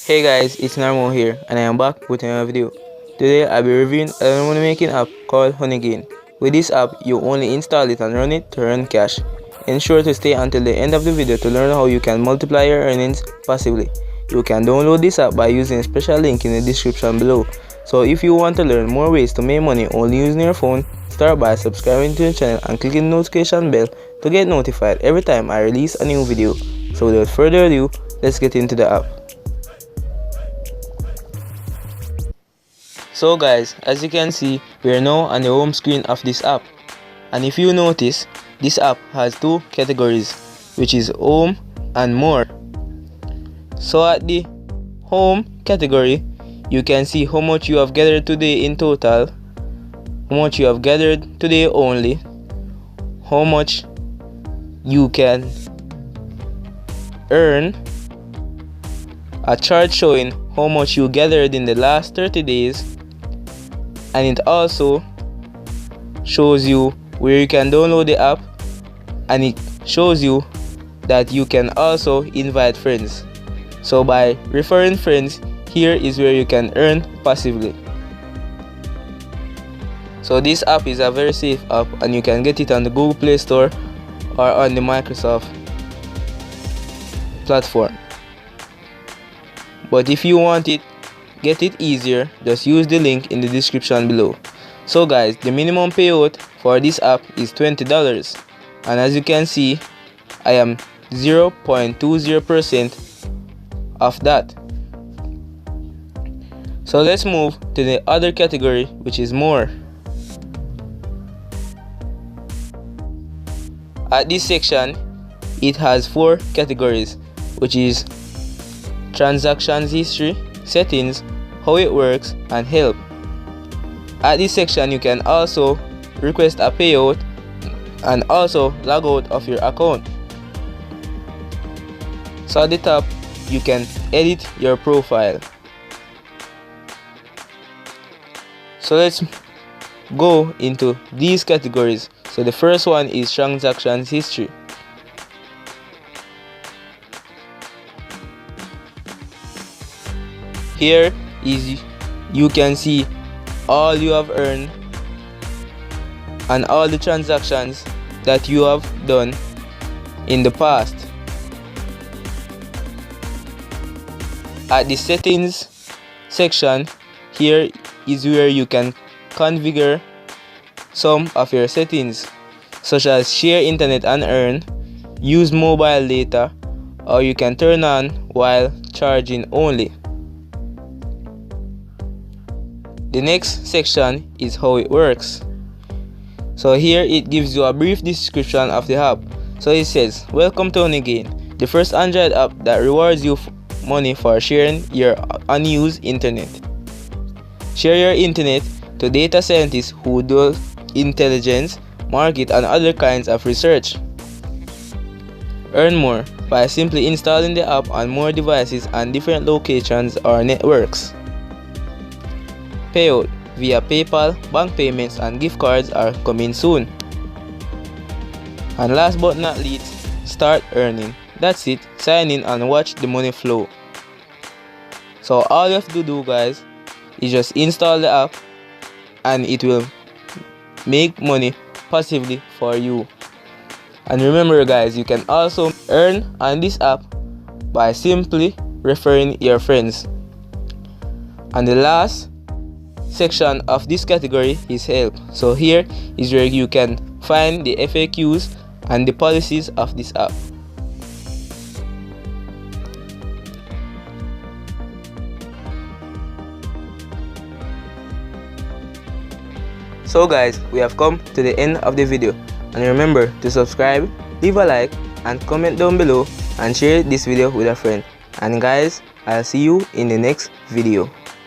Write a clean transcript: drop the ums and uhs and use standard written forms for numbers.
Hey guys, it's Narmo here and I am back with another video. Today I'll be reviewing a money making app called Honeygain. With this app, you only install it and run it to earn cash. Ensure to stay until the end of the video to learn how you can multiply your earnings passively. You can download this app by using a special link in the description below. So if you want to learn more ways to make money only using your phone, start by subscribing to the channel and clicking the notification bell to get notified every time I release a new video. So without further ado, let's get into the app. So guys, as you can see, we are now on the home screen of this app, and if you notice, this app has two categories, which is home and more. So at the home category, you can see how much you have gathered today in total, how much you have gathered today only, how much you can earn, a chart showing how much you gathered in the last 30 days, and it also shows you where you can download the app, and it shows you that you can also invite friends. So by referring friends, here is where you can earn passively. So this app is a very safe app and you can get it on the Google Play Store or on the Microsoft platform. But if you want it, get it easier, just use the link in the description below. So guys, the minimum payout for this app is $20, and as you can see, I am 0.20% of that. So let's move to the other category, which is more. At this section, it has four categories, which is transactions history, settings, how it works, and help. At this section, you can also request a payout and also log out of your account. So at the top, you can edit your profile. So let's go into these categories. So the first one is transactions history. Here is you can see all you have earned and all the transactions that you have done in the past. At the settings section, here is where you can configure some of your settings, such as share internet and earn, use mobile data, or you can turn on while charging only. The next section is how it works. So here it gives you a brief description of the app. So it says, welcome to Honeygain, the first Android app that rewards you money for sharing your unused internet. Share your internet to data scientists who do intelligence, market, and other kinds of research. Earn more by simply installing the app on more devices and different locations or networks. Payout via PayPal, bank payments, and gift cards are coming soon. And last but not least, start earning. That's it. Sign in and watch the money flow. So all you have to do, guys, is just install the app and it will make money passively for you. And remember guys, you can also earn on this app by simply referring your friends. And the last section of this category is help. So here is where you can find the FAQs and the policies of this app. So guys, we have come to the end of the video, and remember to subscribe, leave a like, and comment down below, and share this video with a friend. And guys, I'll see you in the next video.